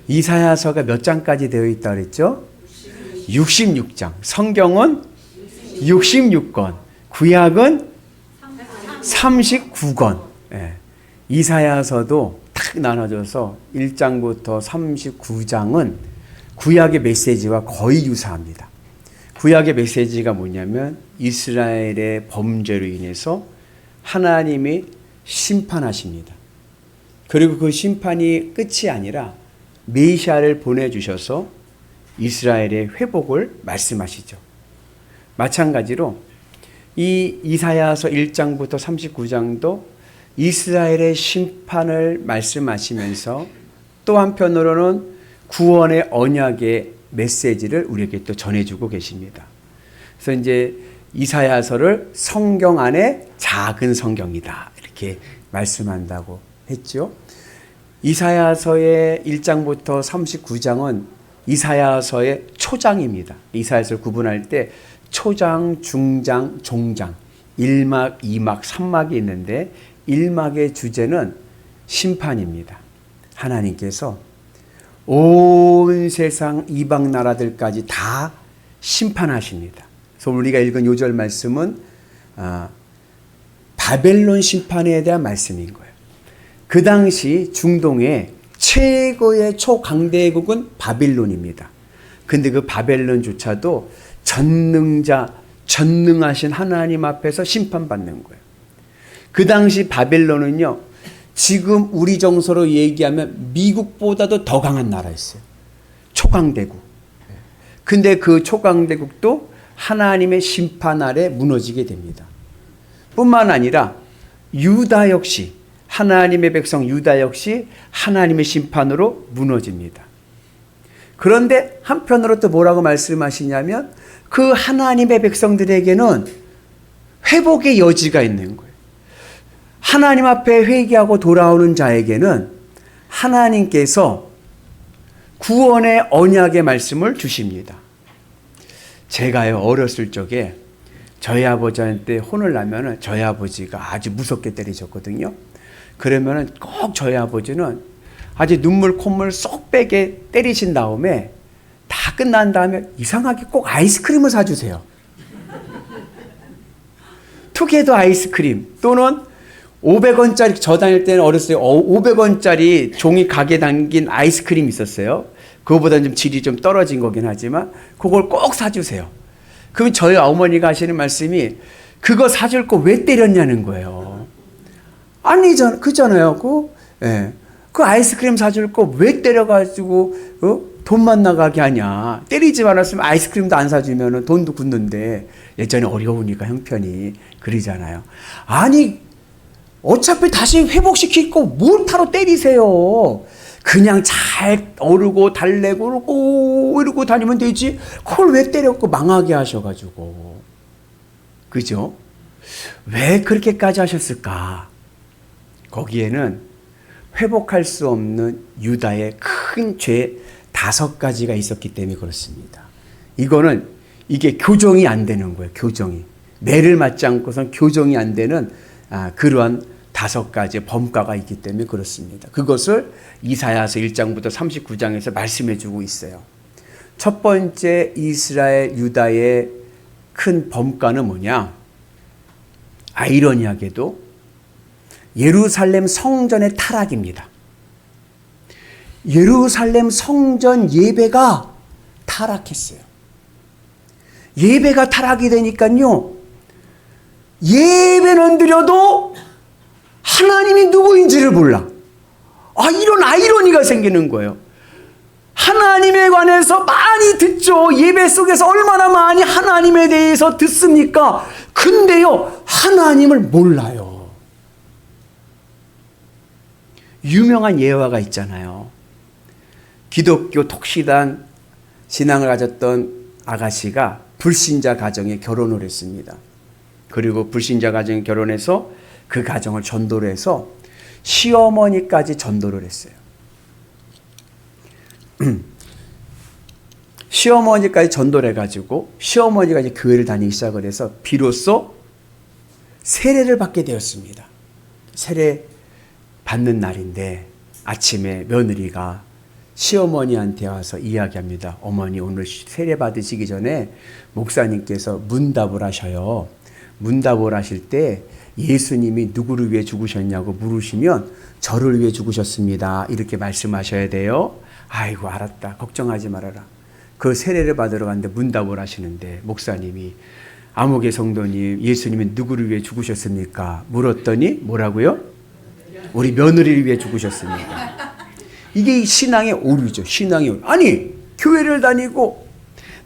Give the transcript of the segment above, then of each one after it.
이사야서가 몇 장까지 되어 있다 그랬죠? 66장. 성경은 66권. 구약은 39권. 예. 이사야서도 탁 나눠져서 1장부터 39장은 구약의 메시지와 거의 유사합니다. 구약의 메시지가 뭐냐면 이스라엘의 범죄로 인해서 하나님이 심판하십니다. 그리고 그 심판이 끝이 아니라 메시아를 보내주셔서 이스라엘의 회복을 말씀하시죠. 마찬가지로 이 이사야서 1장부터 39장도 이스라엘의 심판을 말씀하시면서 또 한편으로는 구원의 언약의 메시지를 우리에게 또 전해주고 계십니다. 그래서 이제 이사야서를 성경 안에 작은 성경이다 이렇게 말씀한다고 했죠. 이사야서의 1장부터 39장은 이사야서의 초장입니다. 이사야서를 구분할 때 초장, 중장, 종장, 1막, 2막, 3막이 있는데 1막의 주제는 심판입니다. 하나님께서 온 세상 이방 나라들까지 다 심판하십니다. 그래서 우리가 읽은 요절 말씀은 바벨론 심판에 대한 말씀인 거예요. 그 당시 중동의 최고의 초강대국은 바빌론입니다. 근데 그 바벨론조차도 전능하신 하나님 앞에서 심판받는 거예요. 그 당시 바벨론은요, 지금 우리 정서로 얘기하면 미국보다도 더 강한 나라였어요. 초강대국. 근데 그 초강대국도 하나님의 심판 아래 무너지게 됩니다. 뿐만 아니라 유다 역시, 하나님의 백성 유다 역시 하나님의 심판으로 무너집니다. 그런데 한편으로 또 뭐라고 말씀하시냐면 그 하나님의 백성들에게는 회복의 여지가 있는 거예요. 하나님 앞에 회개하고 돌아오는 자에게는 하나님께서 구원의 언약의 말씀을 주십니다. 제가요, 어렸을 적에 저희 아버지한테 혼을 나면은 저희 아버지가 아주 무섭게 때리셨거든요. 그러면은 꼭 저희 아버지는 아주 눈물 콧물 쏙 빼게 때리신 다음에 다 끝난 다음에 이상하게 꼭 아이스크림을 사주세요. 투게더 아이스크림 또는 500원짜리, 저 다닐 때는 어렸을 때 500원짜리 종이 가게 담긴 아이스크림이 있었어요. 그거보다는 좀 질이 좀 떨어진 거긴 하지만 그걸 꼭 사주세요. 그럼 저희 어머니가 하시는 말씀이 그거 사줄 거 왜 때렸냐는 거예요. 아니잖아요. 그잖아요. 그 아이스크림 사줄 거 왜 때려가지고 돈만 나가게 하냐. 때리지 않았으면 아이스크림도 안 사주면 돈도 굳는데 예전에 어려우니까 형편이 그러잖아요. 아니 어차피 다시 회복시킬 거 뭘 타러 때리세요. 그냥 잘 어르고 달래고 이러고 다니면 되지. 그걸 왜 때렸고 망하게 하셔가지고. 그죠? 왜 그렇게까지 하셨을까? 거기에는 회복할 수 없는 유다의 큰 죄 5가지가 있었기 때문에 그렇습니다. 이게 교정이 안 되는 거예요. 교정이. 매를 맞지 않고선 교정이 안 되는 그러한 5가지의 범과가 있기 때문에 그렇습니다. 그것을 이사야서 1장부터 39장에서 말씀해 주고 있어요. 첫 번째 이스라엘 유다의 큰 범과는 뭐냐? 아이러니하게도 예루살렘 성전의 타락입니다. 예루살렘 성전 예배가 타락했어요. 예배가 타락이 되니까요, 예배는 드려도 하나님이 누구인지를 몰라. 이런 아이러니가 생기는 거예요. 하나님에 관해서 많이 듣죠. 예배 속에서 얼마나 많이 하나님에 대해서 듣습니까? 근데요, 하나님을 몰라요. 유명한 예화가 있잖아요. 기독교 독실한 신앙을 가졌던 아가씨가 불신자 가정에 결혼을 했습니다. 그리고 불신자 가정에 결혼해서 그 가정을 전도를 해서 시어머니까지 전도를 했어요. 시어머니까지 전도를 해가지고 시어머니가 이제 교회를 다니기 시작을 해서 비로소 세례를 받게 되었습니다. 세례 받는 날인데 아침에 며느리가 시어머니한테 와서 이야기합니다. 어머니 오늘 세례 받으시기 전에 목사님께서 문답을 하셔요. 문답을 하실 때 예수님이 누구를 위해 죽으셨냐고 물으시면 저를 위해 죽으셨습니다. 이렇게 말씀하셔야 돼요. 아이고 알았다. 걱정하지 말아라. 그 세례를 받으러 갔는데 문답을 하시는데 목사님이 아무개 성도님 예수님이 누구를 위해 죽으셨습니까? 물었더니 뭐라고요? 우리 며느리를 위해 죽으셨습니다. 이게 신앙의 오류죠. 신앙의 오류. 아니 교회를 다니고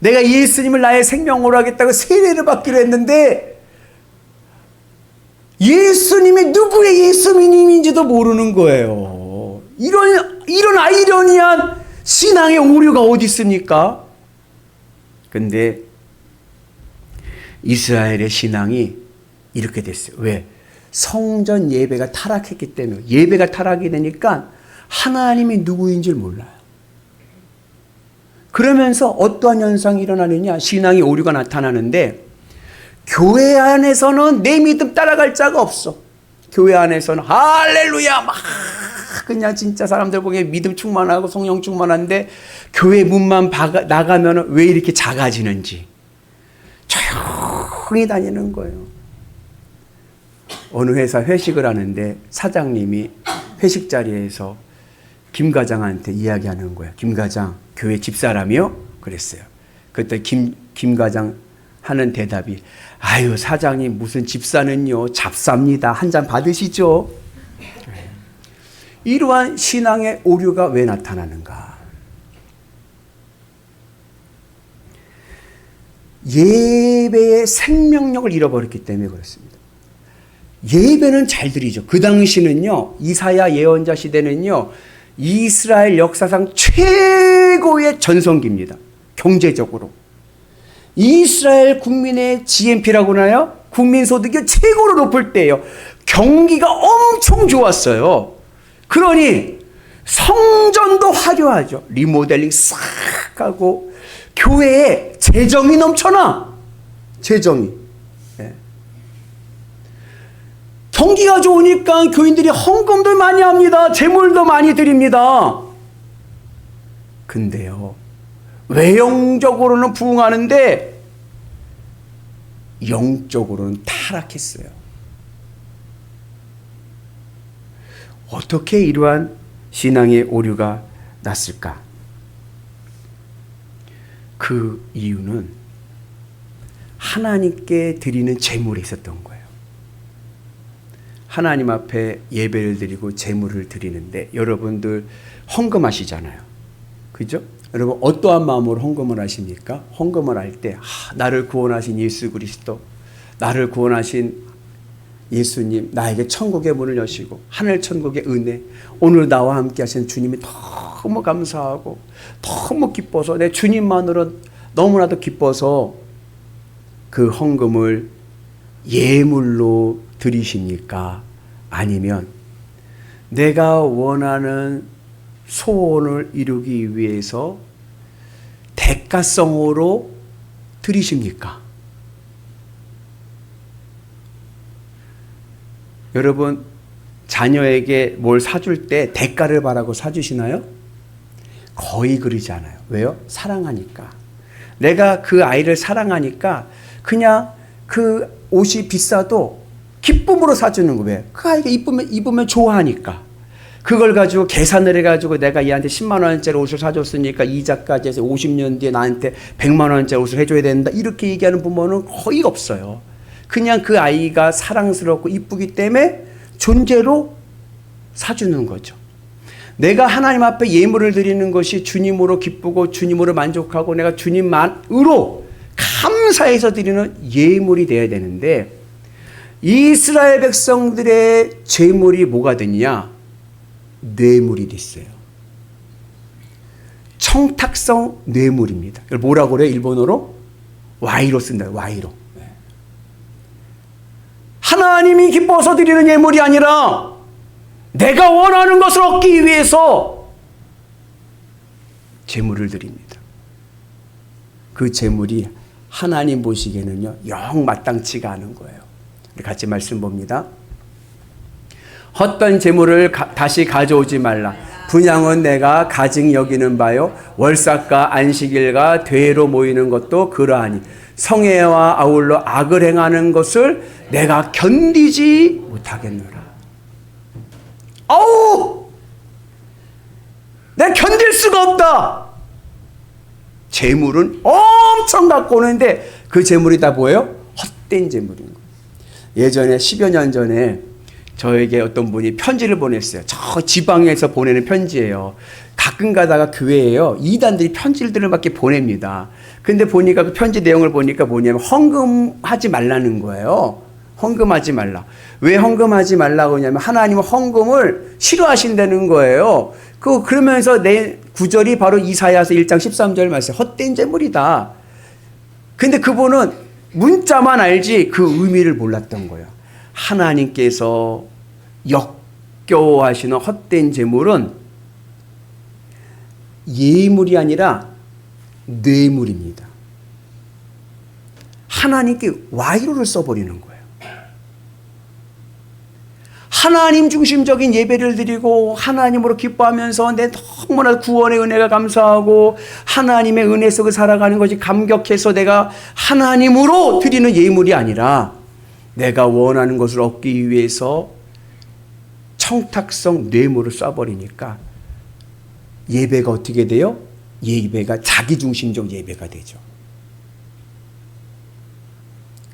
내가 예수님을 나의 생명으로 하겠다고 세례를 받기로 했는데 예수님이 누구의 예수님인지도 모르는 거예요. 이런 아이러니한 신앙의 오류가 어디 있습니까? 근데 이스라엘의 신앙이 이렇게 됐어요. 왜? 성전 예배가 타락했기 때문에. 예배가 타락이 되니까 하나님이 누구인지를 몰라요. 그러면서 어떠한 현상이 일어나느냐? 신앙의 오류가 나타나는데 교회 안에서는 내 믿음 따라갈 자가 없어. 교회 안에서는 할렐루야 막 그냥 진짜 사람들 보기에 믿음 충만하고 성령 충만한데 교회 문만 나가면 왜 이렇게 작아지는지 조용히 다니는 거예요. 어느 회사 회식을 하는데 사장님이 회식 자리에서 김 과장한테 이야기하는 거예요. 김 과장 교회 집사람이요? 그랬어요. 그때 김 과장 하는 대답이 아유 사장님 무슨 집사는요 잡사입니다. 한 잔 받으시죠. 이러한 신앙의 오류가 왜 나타나는가? 예배의 생명력을 잃어버렸기 때문에 그렇습니다. 예배는 잘 드리죠. 그 당시는요 이사야 예언자 시대는요 이스라엘 역사상 최고의 전성기입니다. 경제적으로 이스라엘 국민의 GNP라고 하나요? 국민소득이 최고로 높을 때예요. 경기가 엄청 좋았어요. 그러니 성전도 화려하죠. 리모델링 싹 하고 교회에 재정이 넘쳐나. 재정이. 네. 경기가 좋으니까 교인들이 헌금도 많이 합니다. 재물도 많이 드립니다. 근데요. 외형적으로는 부흥하는데 영적으로는 타락했어요. 어떻게 이러한 신앙의 오류가 났을까? 그 이유는 하나님께 드리는 제물이 있었던 거예요. 하나님 앞에 예배를 드리고 제물을 드리는데 여러분들 헌금하시잖아요. 그죠? 여러분 어떠한 마음으로 헌금을 하십니까? 헌금을 할 때 나를 구원하신 예수 그리스도, 나를 구원하신 예수님, 나에게 천국의 문을 여시고 하늘 천국의 은혜, 오늘 나와 함께 하신 주님이 너무 감사하고 너무 기뻐서 내 주님만으로 너무나도 기뻐서 그 헌금을 예물로 드리십니까? 아니면 내가 원하는 소원을 이루기 위해서 대가성으로 드리십니까? 여러분 자녀에게 뭘 사줄 때 대가를 바라고 사주시나요? 거의 그러지 않아요. 왜요? 사랑하니까. 내가 그 아이를 사랑하니까 그냥 그 옷이 비싸도 기쁨으로 사주는 거예요. 그 아이가 입으면 좋아하니까. 그걸 가지고 계산을 해가지고 내가 얘한테 10만 원짜리 옷을 사줬으니까 이자까지 해서 50년 뒤에 나한테 100만 원짜리 옷을 해줘야 된다. 이렇게 얘기하는 부모는 거의 없어요. 그냥 그 아이가 사랑스럽고 이쁘기 때문에 존재로 사주는 거죠. 내가 하나님 앞에 예물을 드리는 것이 주님으로 기쁘고 주님으로 만족하고 내가 주님만으로 감사해서 드리는 예물이 되어야 되는데 이스라엘 백성들의 제물이 뭐가 됐냐? 뇌물이 됐어요. 청탁성 뇌물입니다. 이걸 뭐라고 그래요? 일본어로? 와이로 쓴다. 와이로. 하나님이 기뻐서 드리는 예물이 아니라 내가 원하는 것을 얻기 위해서 제물을 드립니다. 그 제물이 하나님 보시기에는요 영 마땅치가 않은 거예요. 우리 같이 말씀 봅니다. 헛된 제물을 다시 가져오지 말라. 분향은 내가 가증 여기는 바요. 월삭과 안식일과 대회로 모이는 것도 그러하니 성회와 아울러 악을 행하는 것을 내가 견디지 못하겠노라. 아우! 내가 견딜 수가 없다. 재물은 엄청 갖고 오는데 그 재물이 다 뭐예요? 헛된 재물인 거예요. 예전에 10여 년 전에 저에게 어떤 분이 편지를 보냈어요. 저 지방에서 보내는 편지예요. 가끔 가다가 교회에요. 이단들이 편지들을 막 이렇게 보냅니다. 근데 보니까 그 편지 내용을 보니까 뭐냐면 헌금하지 말라는 거예요. 헌금하지 말라. 왜 헌금하지 말라고 하냐면 하나님은 헌금을 싫어하신다는 거예요. 그러면서 내 구절이 바로 이사야서 1장 13절 말씀. 헛된 재물이다. 근데 그분은 문자만 알지 그 의미를 몰랐던 거예요. 하나님께서 역겨워하시는 헛된 재물은 예물이 아니라 뇌물입니다. 하나님께 와이로를 써버리는 거예요. 하나님 중심적인 예배를 드리고 하나님으로 기뻐하면서 내 너무나 구원의 은혜가 감사하고 하나님의 은혜 속에 살아가는 것이 감격해서 내가 하나님으로 드리는 예물이 아니라 내가 원하는 것을 얻기 위해서 청탁성 뇌물을 쏴버리니까 예배가 어떻게 돼요? 예배가 자기중심적 예배가 되죠.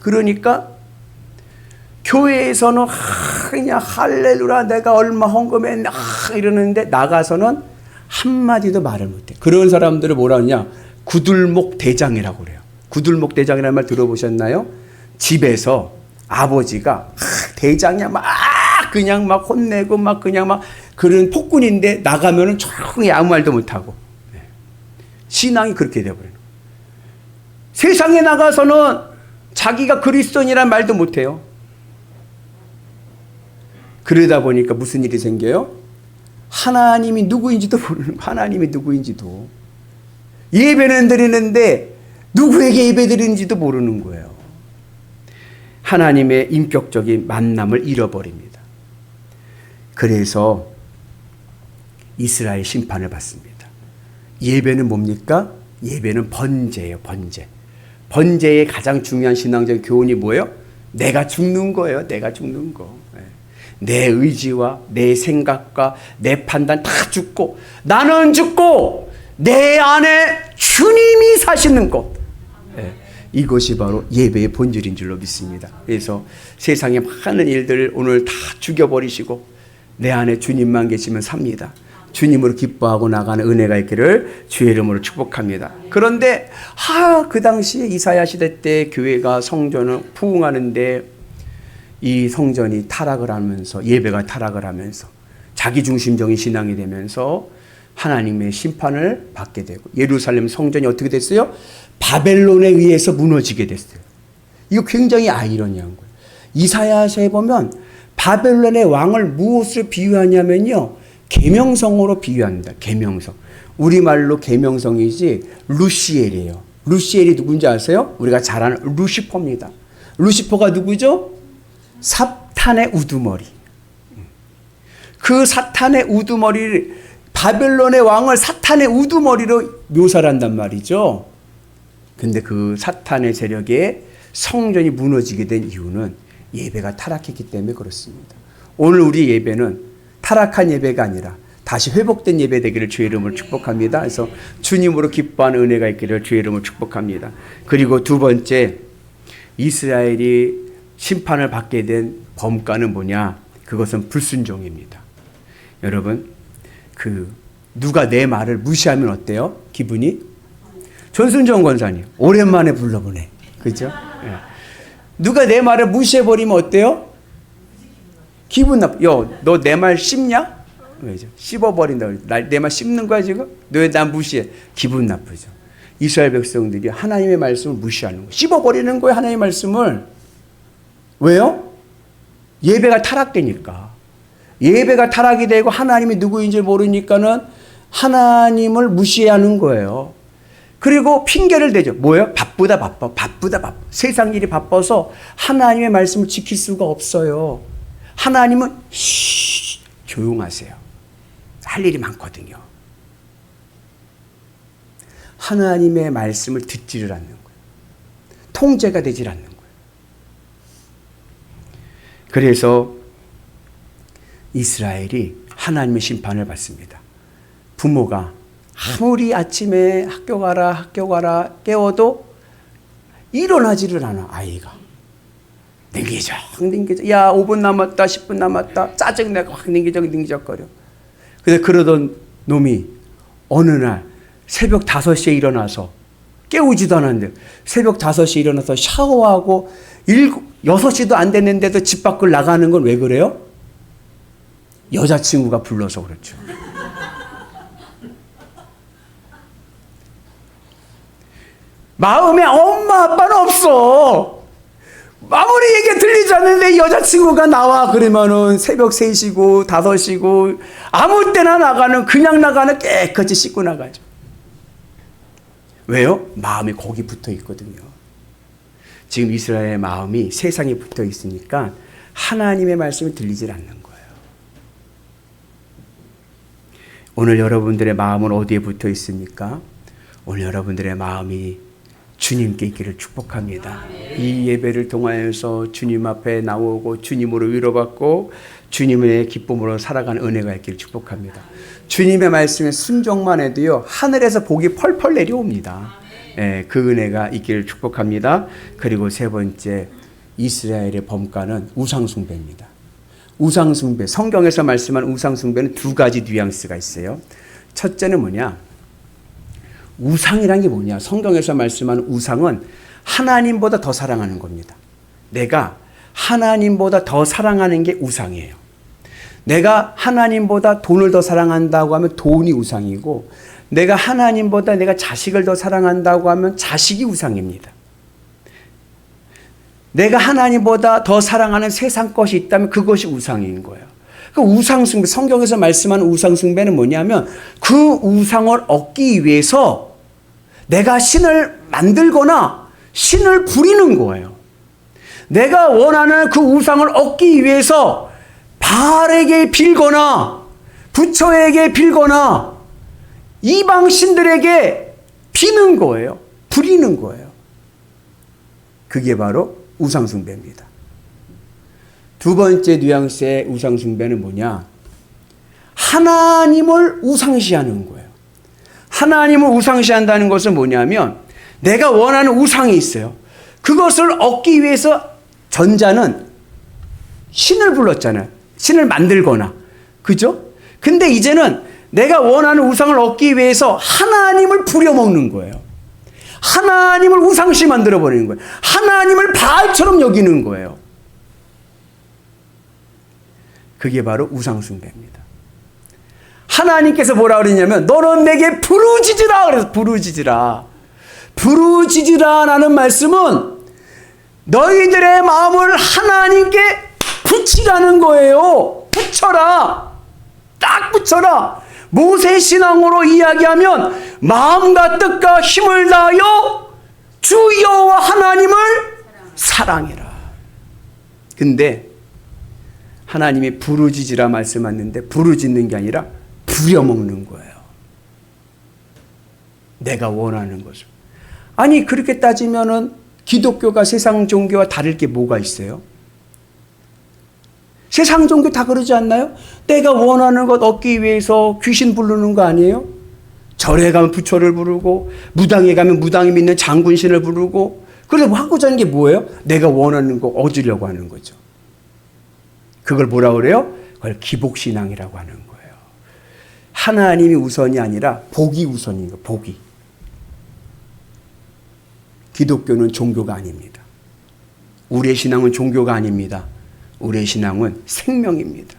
그러니까 교회에서는 그냥 할렐루야 내가 얼마 헌금했나 이러는데 나가서는 한마디도 말을 못해. 그런 사람들을 뭐라 하냐? 구들목 대장이라고 그래요. 구들목 대장이라는 말 들어보셨나요? 집에서 아버지가 대장이야 막 그냥 막 혼내고 막 그냥 막 그런 폭군인데 나가면은 조용히 아무 말도 못하고 신앙이 그렇게 되어버려요. 세상에 나가서는 자기가 그리스도인이란 말도 못해요. 그러다 보니까 무슨 일이 생겨요? 하나님이 누구인지도 모르는, 하나님이 누구인지도. 예배는 드리는데 누구에게 예배 드리는지도 모르는 거예요. 하나님의 인격적인 만남을 잃어버립니다. 그래서 이스라엘 심판을 받습니다. 예배는 뭡니까? 예배는 번제예요, 번제. 번제의 가장 중요한 신앙적 교훈이 뭐예요? 내가 죽는 거예요, 내가 죽는 거. 내 의지와 내 생각과 내 판단 다 죽고 나는 죽고 내 안에 주님이 사시는 것. 이것이 바로 예배의 본질인 줄로 믿습니다. 그래서 세상의 많은 일들을 오늘 다 죽여버리시고 내 안에 주님만 계시면 삽니다. 주님으로 기뻐하고 나가는 은혜가 있기를 주의 이름으로 축복합니다. 그런데 그 당시에 이사야 시대 때 교회가 성전을 부흥하는데 이 성전이 타락을 하면서 예배가 타락을 하면서 자기중심적인 신앙이 되면서 하나님의 심판을 받게 되고 예루살렘 성전이 어떻게 됐어요? 바벨론에 의해서 무너지게 됐어요. 이거 굉장히 아이러니한 거예요. 이사야서에 보면 바벨론의 왕을 무엇으로 비유하냐면요. 계명성으로 비유합니다. 계명성. 우리말로 계명성이지 루시엘이에요. 루시엘이 누군지 아세요? 우리가 잘 아는 루시퍼입니다. 루시퍼가 누구죠? 사탄의 우두머리. 그 사탄의 우두머리를 바벨론의 왕을 사탄의 우두머리로 묘사를 한단 말이죠. 근데 그 사탄의 세력에 성전이 무너지게 된 이유는 예배가 타락했기 때문에 그렇습니다. 오늘 우리 예배는 타락한 예배가 아니라 다시 회복된 예배 되기를 주의 이름으로 축복합니다. 그래서 주님으로 기뻐하는 은혜가 있기를 주의 이름으로 축복합니다. 그리고 두 번째, 이스라엘이 심판을 받게 된 범가는 뭐냐? 그것은 불순종입니다. 여러분, 누가 내 말을 무시하면 어때요? 기분이? 전순정 권사님, 오랜만에 불러보네. 그죠? 예. 누가 내 말을 무시해버리면 어때요? 기분 나빠. 너 내 말 씹냐? 왜죠? 씹어버린다. 내 말 씹는 거야, 지금? 너 왜 난 무시해? 기분 나쁘죠. 이스라엘 백성들이 하나님의 말씀을 무시하는 거예요. 씹어버리는 거예요, 하나님의 말씀을. 왜요? 예배가 타락되니까. 예배가 타락이 되고 하나님이 누구인지 모르니까는 하나님을 무시하는 거예요. 그리고 핑계를 대죠. 뭐예요? 바쁘다 바빠. 세상 일이 바빠서 하나님의 말씀을 지킬 수가 없어요. 하나님은 조용하세요. 할 일이 많거든요. 하나님의 말씀을 듣지를 않는 거예요. 통제가 되질 않는 거예요. 그래서 이스라엘이 하나님의 심판을 받습니다. 부모가 아무리 아침에 학교 가라 깨워도 일어나지를 않아. 아이가 닝기적 야 5분 남았다 10분 남았다 짜증내고 확 닝기적거려. 그래서 그러던 놈이 어느 날 새벽 5시에 일어나서 깨우지도 않았는데 새벽 5시에 일어나서 샤워하고 6시도 안 됐는데도 집 밖을 나가는 건 왜 그래요? 여자친구가 불러서 그렇죠. 마음에 엄마 아빠는 없어. 아무리 얘기 들리지 않는데 여자친구가 나와 그러면은 새벽 3시고 5시고 아무 때나 그냥 나가는 깨끗이 씻고 나가죠. 왜요? 마음이 거기 붙어 있거든요. 지금 이스라엘의 마음이 세상에 붙어 있으니까 하나님의 말씀이 들리질 않는 거예요. 오늘 여러분들의 마음은 어디에 붙어 있습니까? 오늘 여러분들의 마음이 주님께 있기를 축복합니다. 이 예배를 통하여서 주님 앞에 나오고 주님으로 위로받고 주님의 기쁨으로 살아가는 은혜가 있기를 축복합니다. 주님의 말씀에 순종만 해도요 하늘에서 복이 펄펄 내려옵니다. 그 은혜가 있기를 축복합니다. 그리고 세 번째, 이스라엘의 범가는 우상숭배입니다. 우상숭배, 성경에서 말씀하는 우상숭배는 두 가지 뉘앙스가 있어요. 첫째는 뭐냐? 우상이란 게 뭐냐? 성경에서 말씀하는 우상은 하나님보다 더 사랑하는 겁니다. 내가 하나님보다 더 사랑하는 게 우상이에요. 내가 하나님보다 돈을 더 사랑한다고 하면 돈이 우상이고, 내가 하나님보다 내가 자식을 더 사랑한다고 하면 자식이 우상입니다. 내가 하나님보다 더 사랑하는 세상 것이 있다면 그것이 우상인 거예요. 그 우상숭배, 성경에서 말씀하는 우상숭배는 뭐냐면 그 우상을 얻기 위해서 내가 신을 만들거나 신을 부리는 거예요. 내가 원하는 그 우상을 얻기 위해서 바알에게 빌거나 부처에게 빌거나 이방 신들에게 비는 거예요. 부리는 거예요. 그게 바로 우상숭배입니다. 두 번째 뉘앙스의 우상숭배는 뭐냐? 하나님을 우상시하는 거예요. 하나님을 우상시한다는 것은 뭐냐면 내가 원하는 우상이 있어요. 그것을 얻기 위해서 전자는 신을 불렀잖아요. 신을 만들거나. 그죠? 근데 이제는 내가 원하는 우상을 얻기 위해서 하나님을 부려먹는 거예요. 하나님을 우상시 만들어버리는 거예요. 하나님을 바알처럼 여기는 거예요. 그게 바로 우상숭배입니다. 하나님께서 뭐라 그러냐면 너는 내게 부르짖으라 그래서 부르짖으라 라는 말씀은 너희들의 마음을 하나님께 붙이라는 거예요. 붙여라. 딱 붙여라. 모세 신앙으로 이야기하면 마음과 뜻과 힘을 다하여 주 여호와 하나님을 사랑해라. 근데 하나님이 부르짖으라 말씀하셨는데 부르짖는 게 아니라 부려먹는 거예요. 내가 원하는 것을. 아니 그렇게 따지면은 기독교가 세상 종교와 다를 게 뭐가 있어요? 세상 종교 다 그러지 않나요? 내가 원하는 것 얻기 위해서 귀신 부르는 거 아니에요? 절에 가면 부처를 부르고 무당에 가면 무당이 믿는 장군신을 부르고 그래서 하고자 하는 게 뭐예요? 내가 원하는 거 얻으려고 하는 거죠. 그걸 뭐라 그래요? 그걸 기복신앙이라고 하는 거예요. 하나님이 우선이 아니라 복이 우선인 거예요. 복이. 기독교는 종교가 아닙니다. 우리의 신앙은 종교가 아닙니다. 우리의 신앙은 생명입니다.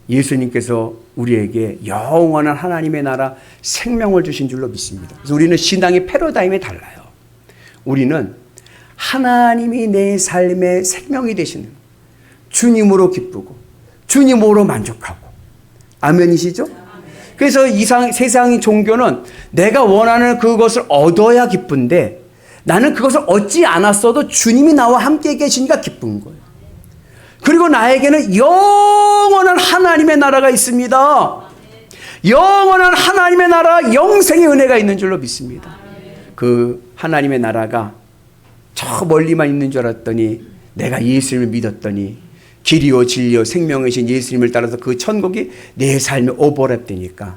예수님께서 우리에게 영원한 하나님의 나라 생명을 주신 줄로 믿습니다. 그래서 우리는 신앙의 패러다임이 달라요. 우리는 하나님이 내 삶의 생명이 되시는 주님으로 기쁘고 주님으로 만족하고 아멘이시죠? 그래서 세상의 종교는 내가 원하는 그것을 얻어야 기쁜데 나는 그것을 얻지 않았어도 주님이 나와 함께 계시니까 기쁜 거예요. 그리고 나에게는 영원한 하나님의 나라가 있습니다. 영원한 하나님의 나라 영생의 은혜가 있는 줄로 믿습니다. 그 하나님의 나라가 저 멀리만 있는 줄 알았더니 내가 예수님을 믿었더니 길이요 진리요 생명이신 예수님을 따라서 그 천국이 내 삶에 오버랩되니까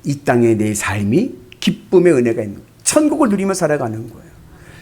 이 땅에 내 삶이 기쁨의 은혜가 있는 거예요. 천국을 누리며 살아가는 거예요.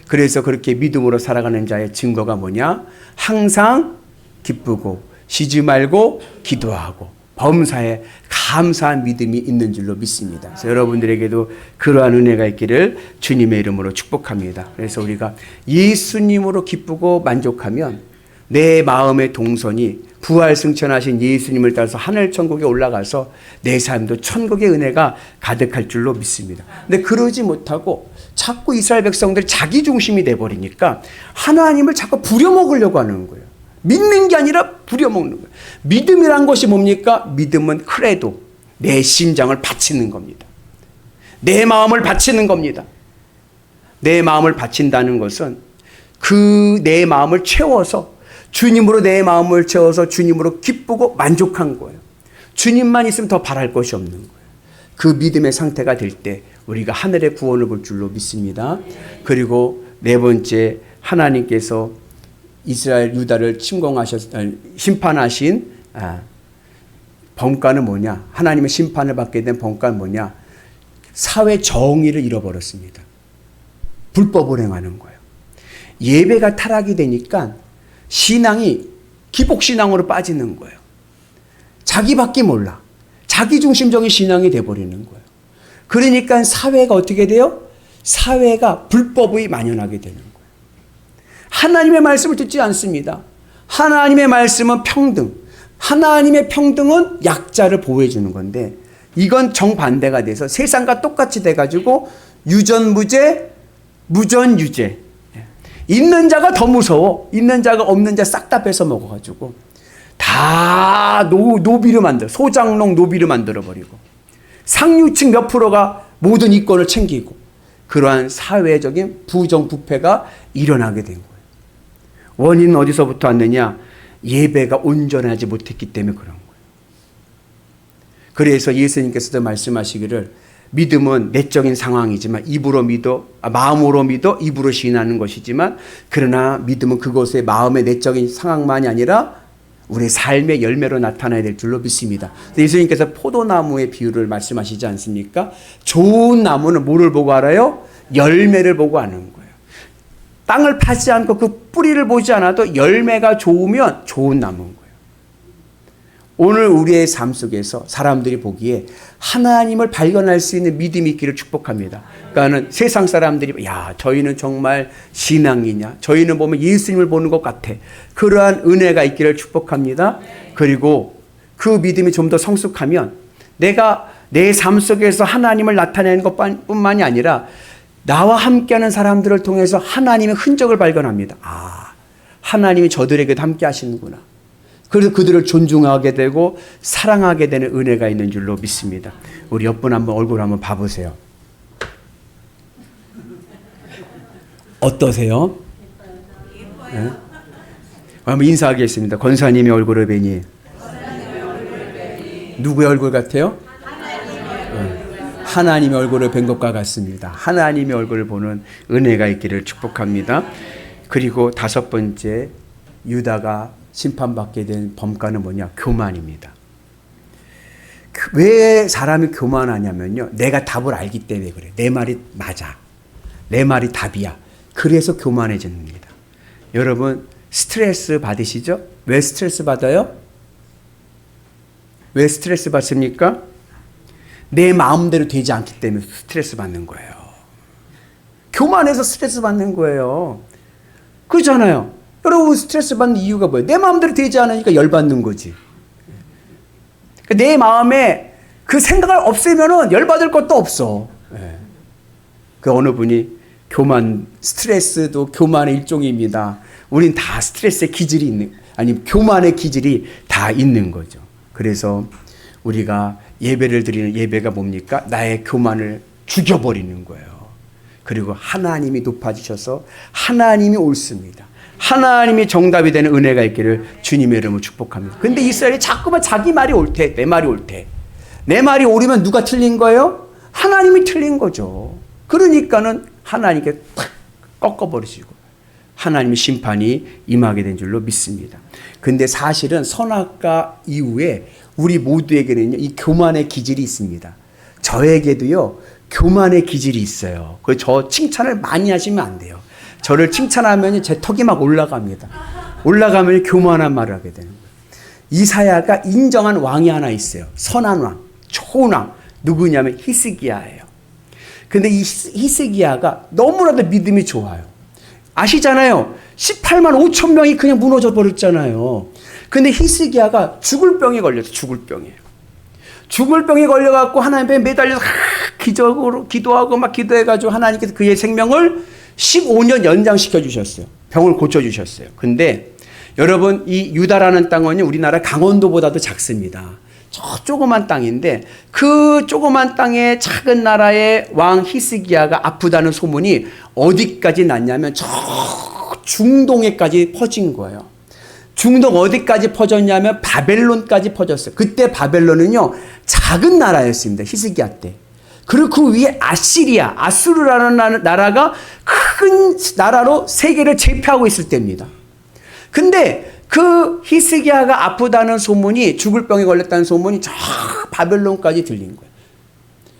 그래서 그렇게 믿음으로 살아가는 자의 증거가 뭐냐? 항상 기쁘고 쉬지 말고 기도하고 범사에 감사한 믿음이 있는 줄로 믿습니다. 그래서 여러분들에게도 그러한 은혜가 있기를 주님의 이름으로 축복합니다. 그래서 우리가 예수님으로 기쁘고 만족하면 내 마음의 동선이 부활승천하신 예수님을 따라서 하늘 천국에 올라가서 내 삶도 천국의 은혜가 가득할 줄로 믿습니다. 근데 그러지 못하고 자꾸 이스라엘 백성들이 자기 중심이 돼버리니까 하나님을 자꾸 부려먹으려고 하는 거예요. 믿는 게 아니라 부려먹는 거예요. 믿음이란 것이 뭡니까? 믿음은 크레도, 내 심장을 바치는 겁니다. 내 마음을 바치는 겁니다. 내 마음을 바친다는 것은 그 내 마음을 채워서 주님으로 내 마음을 채워서 주님으로 기쁘고 만족한 거예요. 주님만 있으면 더 바랄 것이 없는 거예요. 그 믿음의 상태가 될 때 우리가 하늘의 구원을 볼 줄로 믿습니다. 그리고 네 번째, 하나님께서 이스라엘 유다를 심판하신 번가는 뭐냐? 하나님의 심판을 받게 된 번가는 뭐냐? 사회 정의를 잃어버렸습니다. 불법을 행하는 거예요. 예배가 타락이 되니까 신앙이 기복신앙으로 빠지는 거예요. 자기밖에 몰라. 자기중심적인 신앙이 돼버리는 거예요. 그러니까 사회가 어떻게 돼요? 사회가 불법이 만연하게 되는 거예요. 하나님의 말씀을 듣지 않습니다. 하나님의 말씀은 평등. 하나님의 평등은 약자를 보호해 주는 건데 이건 정반대가 돼서 세상과 똑같이 돼가지고 유전무죄, 무전유죄. 있는 자가 더 무서워. 있는 자가 없는 자 싹 다 뺏어 먹어가지고 다 노비를 만들어. 소장농 노비를 만들어버리고 상류층 몇 프로가 모든 이권을 챙기고 그러한 사회적인 부정부패가 일어나게 된 거예요. 원인은 어디서부터 왔느냐? 예배가 온전하지 못했기 때문에 그런 거예요. 그래서 예수님께서도 말씀하시기를 믿음은 내적인 상황이지만 마음으로 믿어 입으로 시인하는 것이지만 그러나 믿음은 그것의 마음의 내적인 상황만이 아니라 우리의 삶의 열매로 나타나야 될 줄로 믿습니다. 예수님께서 포도나무의 비유를 말씀하시지 않습니까? 좋은 나무는 뭐를 보고 알아요? 열매를 보고 아는 거예요. 땅을 파지 않고 그 뿌리를 보지 않아도 열매가 좋으면 좋은 나무인 거예요. 오늘 우리의 삶 속에서 사람들이 보기에 하나님을 발견할 수 있는 믿음이 있기를 축복합니다. 그러니까 세상 사람들이 야 저희는 정말 신앙이냐? 저희는 보면 예수님을 보는 것 같아. 그러한 은혜가 있기를 축복합니다. 그리고 그 믿음이 좀 더 성숙하면 내가 내 삶 속에서 하나님을 나타내는 것뿐만이 아니라 나와 함께하는 사람들을 통해서 하나님의 흔적을 발견합니다. 아, 하나님이 저들에게도 함께 하시는구나. 그래서 그들을 존중하게 되고 사랑하게 되는 은혜가 있는 줄로 믿습니다. 우리 옆분 한번 얼굴 한번 봐보세요. 어떠세요? 네? 한번 인사하겠습니다. 권사님의 얼굴을 뵈니 누구의 얼굴 같아요? 하나님의 얼굴을 뵌 것과 같습니다. 하나님의 얼굴을 보는 은혜가 있기를 축복합니다. 그리고 다섯 번째, 유다가 심판받게 된 범가는 뭐냐? 교만입니다. 왜 사람이 교만하냐면요, 내가 답을 알기 때문에 그래. 내 말이 맞아. 내 말이 답이야. 그래서 교만해집니다. 여러분 스트레스 받으시죠? 왜 스트레스 받아요? 왜 스트레스 받습니까? 내 마음대로 되지 않기 때문에 스트레스 받는 거예요. 교만해서 스트레스 받는 거예요. 그렇잖아요. 여러분 스트레스 받는 이유가 뭐예요? 내 마음대로 되지 않으니까 열받는 거지. 내 마음에 그 생각을 없애면은 열받을 것도 없어. 그 어느 분이 스트레스도 교만의 일종입니다. 우린 다 스트레스의 기질이 교만의 기질이 다 있는 거죠. 그래서 우리가 예배를 드리는 예배가 뭡니까? 나의 교만을 죽여버리는 거예요. 그리고 하나님이 높아지셔서 하나님이 옳습니다. 하나님이 정답이 되는 은혜가 있기를 주님의 이름으로 축복합니다. 근데 이스라엘이 자꾸만 자기 말이 옳대, 내 말이 옳대. 내 말이 옳으면 누가 틀린 거예요? 하나님이 틀린 거죠. 그러니까는 하나님께 탁 꺾어버리시고 하나님의 심판이 임하게 된 줄로 믿습니다. 근데 사실은 선악과 이후에 우리 모두에게는 이 교만의 기질이 있습니다. 저에게도요, 교만의 기질이 있어요. 저 칭찬을 많이 하시면 안 돼요. 저를 칭찬하면 제 턱이 막 올라갑니다. 올라가면 교만한 말을 하게 되는 거예요. 이사야가 인정한 왕이 하나 있어요. 선한 왕, 좋은 왕. 누구냐면 히스기야예요. 근데 이 히스기야가 너무나도 믿음이 좋아요. 아시잖아요. 18만 5천 명이 그냥 무너져 버렸잖아요. 근데 히스기야가 죽을 병에 걸려서 죽을 병이에요. 죽을 병에 걸려갖고 하나님 앞에 매달려서 기도하고 막 기도해가지고 하나님께서 그의 생명을 15년 연장시켜 주셨어요. 병을 고쳐주셨어요. 근데 여러분, 이 유다라는 땅은요, 우리나라 강원도보다도 작습니다. 저 조그만 땅인데 그 조그만 땅의 작은 나라의 왕 히스기야가 아프다는 소문이 어디까지 났냐면 저 중동에까지 퍼진 거예요. 중동 어디까지 퍼졌냐면 바벨론까지 퍼졌어요. 그때 바벨론은요, 작은 나라였습니다. 히스기야 때. 그리고 그 위에 아수르라는 나라가 큰 나라로 세계를 제패하고 있을 때입니다. 근데 그 히스기야가 아프다는 소문이, 죽을 병에 걸렸다는 소문이 저 바벨론까지 들린 거예요.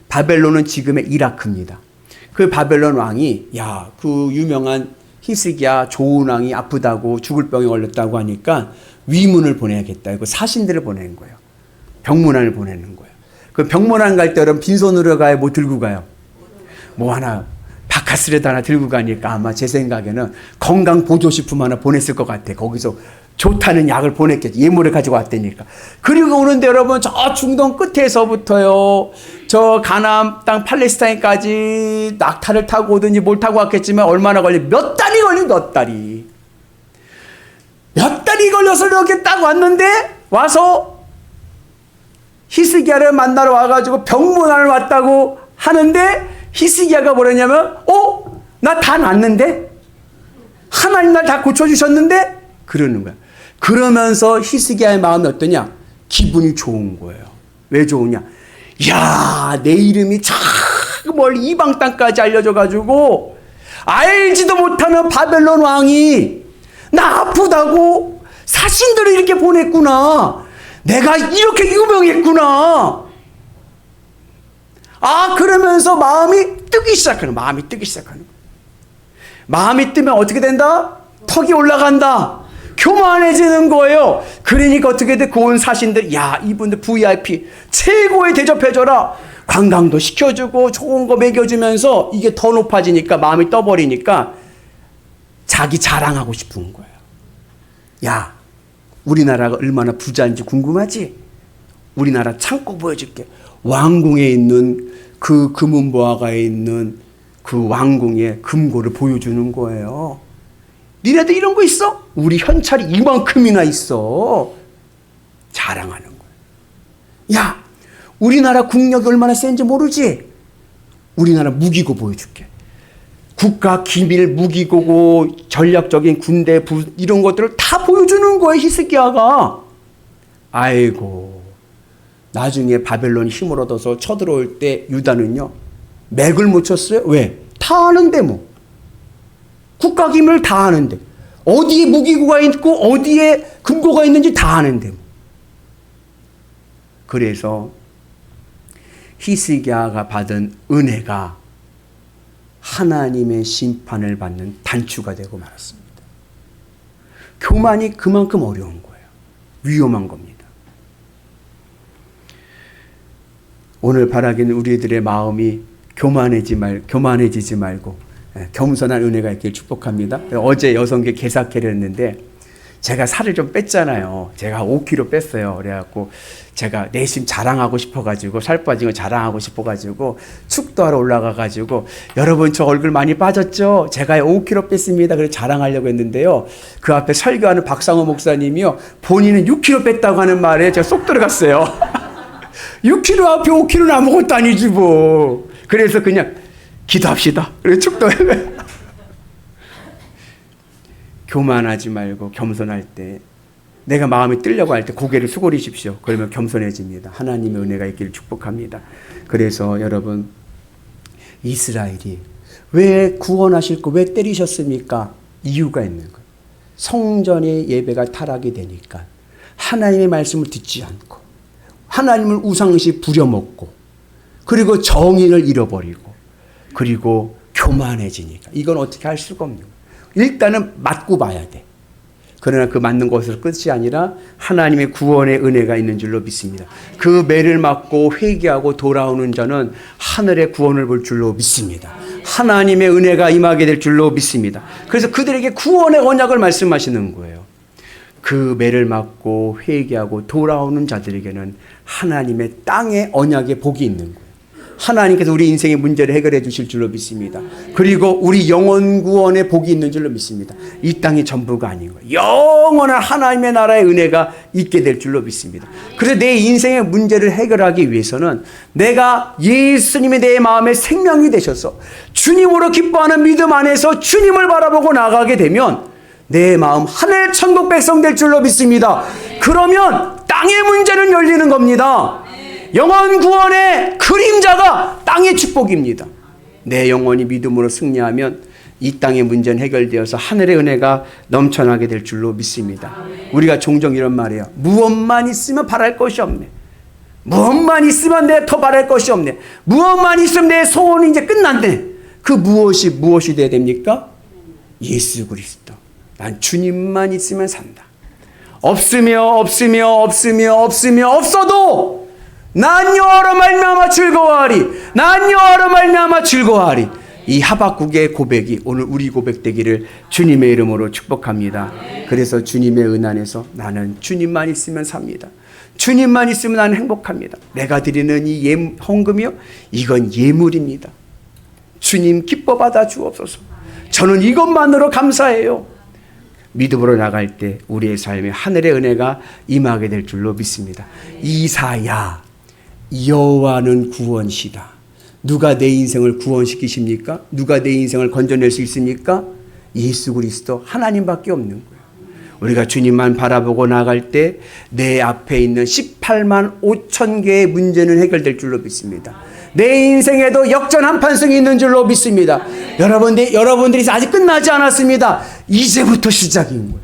바벨론은 지금의 이라크입니다. 그 바벨론 왕이, 야, 그 유명한 히스기야 좋은 왕이 아프다고 죽을 병에 걸렸다고 하니까 위문을 보내야겠다. 그 사신들을 보내는 거예요. 병문안을 보내는 거예요. 그 병문안 갈 때 여러분 빈손으로 가요? 뭐 들고 가요? 뭐 하나, 바카스레도 하나 들고 가니까 아마 제 생각에는 건강 보조식품 하나 보냈을 것 같아. 거기서 좋다는 약을 보냈겠지. 예물을 가지고 왔다니까. 그리고 오는데 여러분, 저 중동 끝에서부터요, 저 가나안 땅 팔레스타인까지 낙타를 타고 오든지 뭘 타고 왔겠지만 얼마나 걸려? 몇 달이 걸려, 몇 달이. 몇 달이 걸려서 이렇게 딱 왔는데 와서 히스기야를 만나러 와가지고 병문안을 왔다고 하는데 히스기야가 뭐랬냐면, 나 다 낫는데? 하나님 날 다 고쳐주셨는데? 그러는 거야. 그러면서 히스기야의 마음이 어떠냐? 기분이 좋은 거예요. 왜 좋으냐? 야, 내 이름이 저 멀리 이방 땅까지 알려져가지고 알지도 못하는 바벨론 왕이 나 아프다고 사신들을 이렇게 보냈구나. 내가 이렇게 유명했구나. 그러면서 마음이 뜨기 시작하는 거예요. 마음이 뜨면 어떻게 된다? 턱이 올라간다. 교만해지는 거예요. 그러니까 어떻게 돼? 그 온 사신들, 야, 이분들 VIP 최고의 대접해줘라. 관광도 시켜주고 좋은 거 먹여주면서 이게 더 높아지니까 마음이 떠버리니까 자기 자랑하고 싶은 거예요. 야, 우리나라가 얼마나 부자인지 궁금하지? 우리나라 창고 보여줄게. 왕궁에 있는 그 금은보화가에 있는 그 왕궁의 금고를 보여주는 거예요. 니네들 이런 거 있어? 우리 현찰이 이만큼이나 있어. 자랑하는 거예요. 야, 우리나라 국력이 얼마나 센지 모르지? 우리나라 무기고 보여줄게. 국가 기밀 무기고고 전략적인 군대 이런 것들을 다 보여주는 거예요, 히스기야가. 아이고, 나중에 바벨론이 힘을 얻어서 쳐들어올 때 유다는요, 맥을 못 쳤어요. 왜? 다 아는데 뭐. 국가 기밀을 다 아는데. 어디에 무기고가 있고 어디에 금고가 있는지 다 아는데 뭐. 그래서 히스기야가 받은 은혜가 하나님의 심판을 받는 단추가 되고 말았습니다. 교만이 그만큼 어려운 거예요. 위험한 겁니다. 오늘 바라기는 우리들의 마음이 교만해지지 말고 겸손한 은혜가 있길 축복합니다. 어제 여성계 개사케를 했는데 제가 살을 좀 뺐잖아요. 제가 5kg 뺐어요. 그래갖고 제가 내심 자랑하고 싶어가지고 살 빠진 거 자랑하고 싶어가지고 축도하러 올라가가지고 여러분 저 얼굴 많이 빠졌죠? 제가 5kg 뺐습니다. 그래서 자랑하려고 했는데요. 그 앞에 설교하는 박상호 목사님이요. 본인은 6kg 뺐다고 하는 말에 제가 쏙 들어갔어요. 6kg 앞에 5kg는 아무것도 아니지 뭐. 그래서 그냥 기도합시다. 그래서 축도해. 교만하지 말고 겸손할 때 내가 마음이 뜨려고 할 때 고개를 수그리십시오. 그러면 겸손해집니다. 하나님의 은혜가 있기를 축복합니다. 그래서 여러분, 이스라엘이 왜 구원하실 거 왜 때리셨습니까? 이유가 있는 거예요. 성전의 예배가 타락이 되니까 하나님의 말씀을 듣지 않고 하나님을 우상시 부려먹고 그리고 정의를 잃어버리고 그리고 교만해지니까 이건 어떻게 할 수가 없는 거예요. 일단은 맞고 봐야 돼. 그러나 그 맞는 것으로 끝이 아니라 하나님의 구원의 은혜가 있는 줄로 믿습니다. 그 매를 맞고 회개하고 돌아오는 자는 하늘의 구원을 볼 줄로 믿습니다. 하나님의 은혜가 임하게 될 줄로 믿습니다. 그래서 그들에게 구원의 언약을 말씀하시는 거예요. 그 매를 맞고 회개하고 돌아오는 자들에게는 하나님의 땅의 언약의 복이 있는 거예요. 하나님께서 우리 인생의 문제를 해결해 주실 줄로 믿습니다. 그리고 우리 영원 구원의 복이 있는 줄로 믿습니다. 이 땅이 전부가 아닌 거예요. 영원한 하나님의 나라의 은혜가 있게 될 줄로 믿습니다. 그래서 내 인생의 문제를 해결하기 위해서는 내가 예수님이 내 마음의 생명이 되셔서 주님으로 기뻐하는 믿음 안에서 주님을 바라보고 나가게 되면 내 마음 하늘 천국 백성 될 줄로 믿습니다. 그러면 땅의 문제는 열리는 겁니다. 영원 구원의 그림자가 땅의 축복입니다. 내 영혼이 믿음으로 승리하면 이 땅의 문제는 해결되어서 하늘의 은혜가 넘쳐나게 될 줄로 믿습니다. 우리가 종종 이런 말이에요. 무엇만 있으면 바랄 것이 없네. 무엇만 있으면 내가 더 바랄 것이 없네. 무엇만 있으면 내 소원이 이제 끝난대. 그 무엇이 돼야 됩니까? 예수 그리스도. 난 주님만 있으면 산다. 없어도 난 여호와로 말미암아 즐거워하리. 난 여호와로 말미암아 즐거워하리. 이 하박국의 고백이 오늘 우리 고백 되기를 주님의 이름으로 축복합니다. 그래서 주님의 은안에서 나는 주님만 있으면 삽니다. 주님만 있으면 나는 행복합니다. 내가 드리는 이 헌금이요, 이건 예물입니다. 주님 기뻐 받아 주옵소서. 저는 이것만으로 감사해요. 믿음으로 나갈 때 우리의 삶에 하늘의 은혜가 임하게 될 줄로 믿습니다. 이사야, 여호와는 구원시다. 누가 내 인생을 구원시키십니까? 누가 내 인생을 건져낼 수 있습니까? 예수 그리스도 하나님밖에 없는 거예요. 우리가 주님만 바라보고 나갈 때 내 앞에 있는 18만 5천 개의 문제는 해결될 줄로 믿습니다. 내 인생에도 역전 한판승이 있는 줄로 믿습니다. 여러분들이 아직 끝나지 않았습니다. 이제부터 시작인 거예요.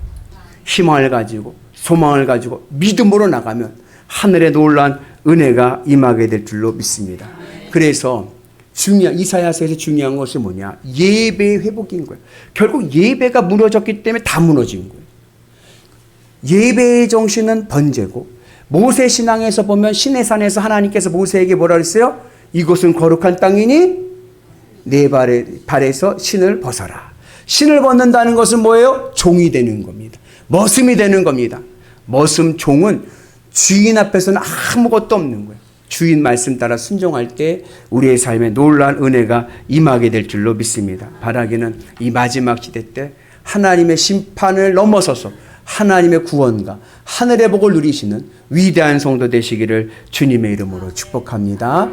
희망을 가지고 소망을 가지고 믿음으로 나가면 하늘의 놀라운 은혜가 임하게 될 줄로 믿습니다. 그래서 이사야서에서 중요한 것이 뭐냐? 예배의 회복인 거예요. 결국 예배가 무너졌기 때문에 다 무너진 거예요. 예배의 정신은 번제고, 모세 신앙에서 보면 시내산에서 하나님께서 모세에게 뭐라 그랬어요? 이곳은 거룩한 땅이니 내 발에서 신을 벗어라. 신을 벗는다는 것은 뭐예요? 종이 되는 겁니다. 머슴이 되는 겁니다. 머슴 종은 주인 앞에서는 아무것도 없는 거예요. 주인 말씀 따라 순종할 때 우리의 삶에 놀라운 은혜가 임하게 될 줄로 믿습니다. 바라기는 이 마지막 시대 때 하나님의 심판을 넘어서서 하나님의 구원과 하늘의 복을 누리시는 위대한 성도 되시기를 주님의 이름으로 축복합니다.